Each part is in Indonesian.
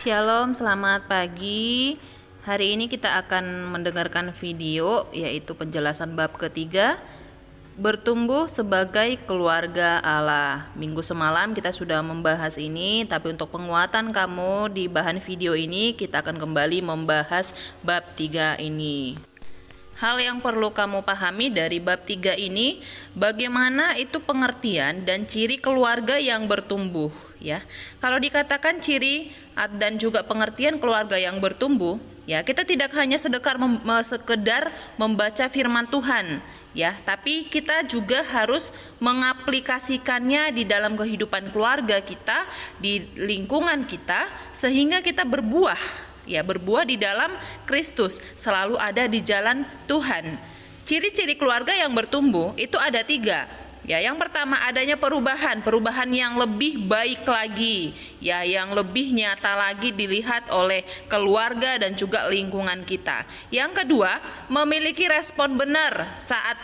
Shalom, selamat pagi. Hari ini kita akan mendengarkan video, yaitu penjelasan bab ketiga, bertumbuh sebagai keluarga Allah. Minggu semalam kita sudah membahas ini, tapi untuk penguatan kamu di bahan video ini, kita akan kembali membahas bab 3 ini. Hal yang perlu kamu pahami dari bab 3 ini, bagaimana itu pengertian dan ciri keluarga yang bertumbuh, ya. Kalau dikatakan ciri dan juga pengertian keluarga yang bertumbuh, ya, kita tidak hanya sekedar membaca firman Tuhan, ya, tapi kita juga harus mengaplikasikannya di dalam kehidupan keluarga kita, di lingkungan kita, sehingga kita berbuah, ya, berbuah di dalam Kristus, selalu ada di jalan Tuhan. Ciri-ciri keluarga yang bertumbuh itu ada 3. Ya, yang pertama adanya perubahan yang lebih baik lagi, ya, yang lebih nyata lagi dilihat oleh keluarga dan juga lingkungan kita. Yang kedua, memiliki respon benar saat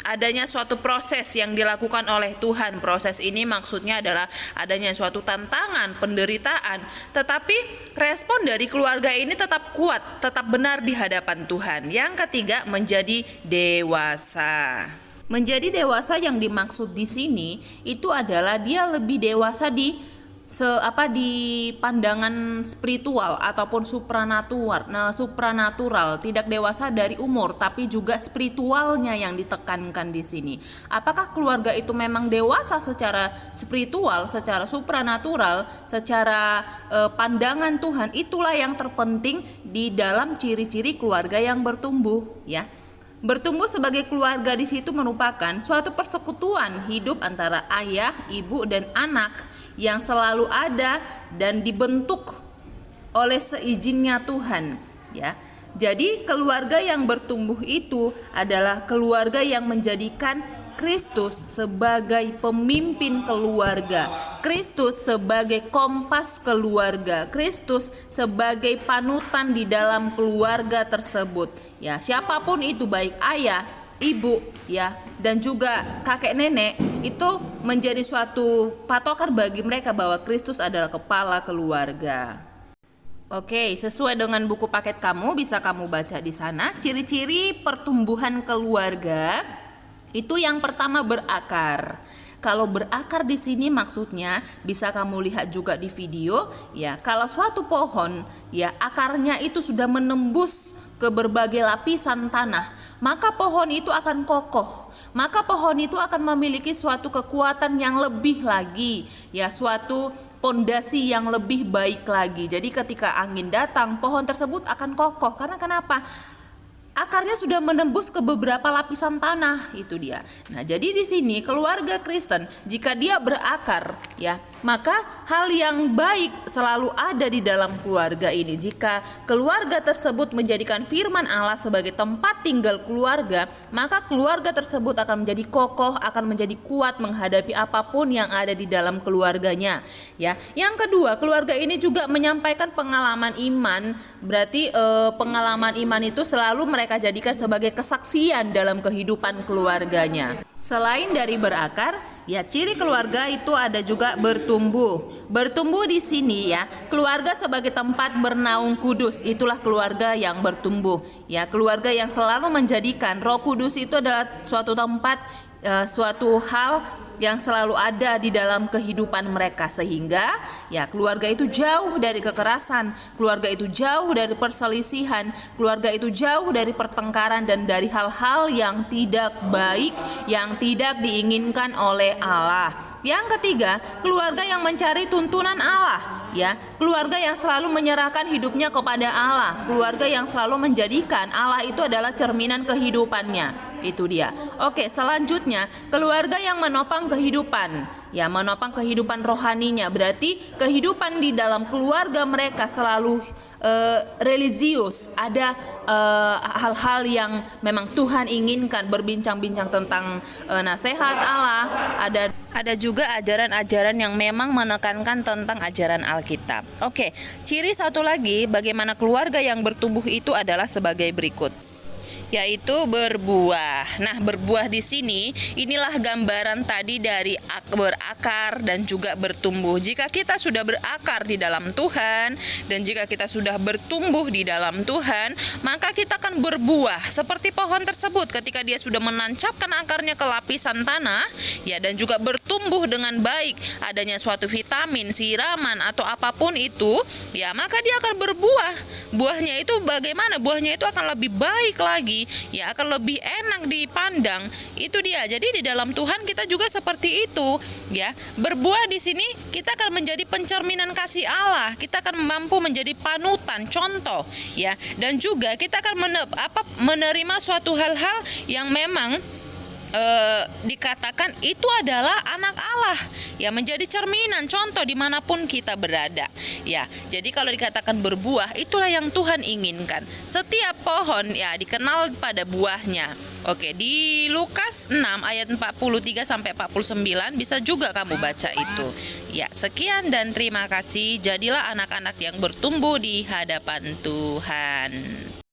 adanya suatu proses yang dilakukan oleh Tuhan. Proses ini maksudnya adalah adanya suatu tantangan, penderitaan, tetapi respon dari keluarga ini tetap kuat, tetap benar di hadapan Tuhan. Yang ketiga, menjadi dewasa. Menjadi dewasa yang dimaksud di sini itu adalah dia lebih dewasa di pandangan spiritual ataupun supranatural, tidak dewasa dari umur tapi juga spiritualnya yang ditekankan di sini. Apakah keluarga itu memang dewasa secara spiritual, secara supranatural, secara pandangan Tuhan? Itulah yang terpenting di dalam ciri-ciri keluarga yang bertumbuh, ya. Bertumbuh sebagai keluarga di situ merupakan suatu persekutuan hidup antara ayah, ibu, dan anak yang selalu ada dan dibentuk oleh seizinnya Tuhan, ya. Jadi keluarga yang bertumbuh itu adalah keluarga yang menjadikan Kristus sebagai pemimpin keluarga, Kristus sebagai kompas keluarga, Kristus sebagai panutan di dalam keluarga tersebut, ya. Siapapun itu, baik ayah, ibu, ya, dan juga kakek nenek, itu menjadi suatu patokan bagi mereka bahwa Kristus adalah kepala keluarga. Oke, sesuai dengan buku paket kamu, bisa kamu baca di sana ciri-ciri pertumbuhan keluarga. Itu yang pertama, berakar. Kalau berakar di sini maksudnya bisa kamu lihat juga di video, ya. Kalau suatu pohon, ya, akarnya itu sudah menembus ke berbagai lapisan tanah, maka pohon itu akan kokoh. Maka pohon itu akan memiliki suatu kekuatan yang lebih lagi, ya, suatu pondasi yang lebih baik lagi. Jadi ketika angin datang, pohon tersebut akan kokoh. Karena kenapa? Akarnya sudah menembus ke beberapa lapisan tanah, itu dia. Nah, jadi di sini keluarga Kristen jika dia berakar, ya, maka hal yang baik selalu ada di dalam keluarga ini. Jika keluarga tersebut menjadikan firman Allah sebagai tempat tinggal keluarga, maka keluarga tersebut akan menjadi kokoh, akan menjadi kuat menghadapi apapun yang ada di dalam keluarganya, ya. Yang kedua, keluarga ini juga menyampaikan pengalaman iman. Berarti pengalaman iman itu selalu mereka jadikan sebagai kesaksian dalam kehidupan keluarganya. Selain dari berakar, ya, ciri keluarga itu ada juga bertumbuh. Bertumbuh di sini, ya, keluarga sebagai tempat bernaung kudus, itulah keluarga yang bertumbuh, ya. Keluarga yang selalu menjadikan Roh Kudus itu adalah suatu tempat, suatu hal yang selalu ada di dalam kehidupan mereka, sehingga, ya, keluarga itu jauh dari kekerasan, keluarga itu jauh dari perselisihan, keluarga itu jauh dari pertengkaran dan dari hal-hal yang tidak baik, yang tidak diinginkan oleh Allah. Yang ketiga, keluarga yang mencari tuntunan Allah, ya, keluarga yang selalu menyerahkan hidupnya kepada Allah, keluarga yang selalu menjadikan Allah itu adalah cerminan kehidupannya, itu dia. Oke, selanjutnya keluarga yang menopang kehidupan, ya, menopang kehidupan rohaninya. Berarti kehidupan di dalam keluarga mereka selalu religius, ada hal-hal yang memang Tuhan inginkan, berbincang-bincang tentang nasihat Allah, ada juga ajaran-ajaran yang memang menekankan tentang ajaran Alkitab. Oke, ciri satu lagi bagaimana keluarga yang bertumbuh itu adalah sebagai berikut. yaitu berbuah. Nah, berbuah di sini inilah gambaran tadi dari berakar dan juga bertumbuh. Jika kita sudah berakar di dalam Tuhan dan jika kita sudah bertumbuh di dalam Tuhan, maka kita akan berbuah seperti pohon tersebut ketika dia sudah menancapkan akarnya ke lapisan tanah, ya, dan juga bertumbuh dengan baik, adanya suatu vitamin, siraman atau apapun itu, ya, maka dia akan berbuah. Buahnya itu bagaimana? Buahnya itu akan lebih baik lagi, ya, akan lebih enak dipandang. Itu dia. Jadi di dalam Tuhan kita juga seperti itu, ya. Berbuah di sini kita akan menjadi pencerminan kasih Allah. Kita akan mampu menjadi panutan, contoh, ya. Dan juga kita akan menerima suatu hal-hal yang memang dikatakan itu adalah anak Allah, ya, menjadi cerminan contoh dimanapun kita berada, ya. Jadi kalau dikatakan berbuah, itulah yang Tuhan inginkan. Setiap pohon, ya, dikenal pada buahnya. Oke, di Lukas 6 ayat 43 sampai 49 bisa juga kamu baca itu. Ya, sekian dan terima kasih. Jadilah anak-anak yang bertumbuh di hadapan Tuhan.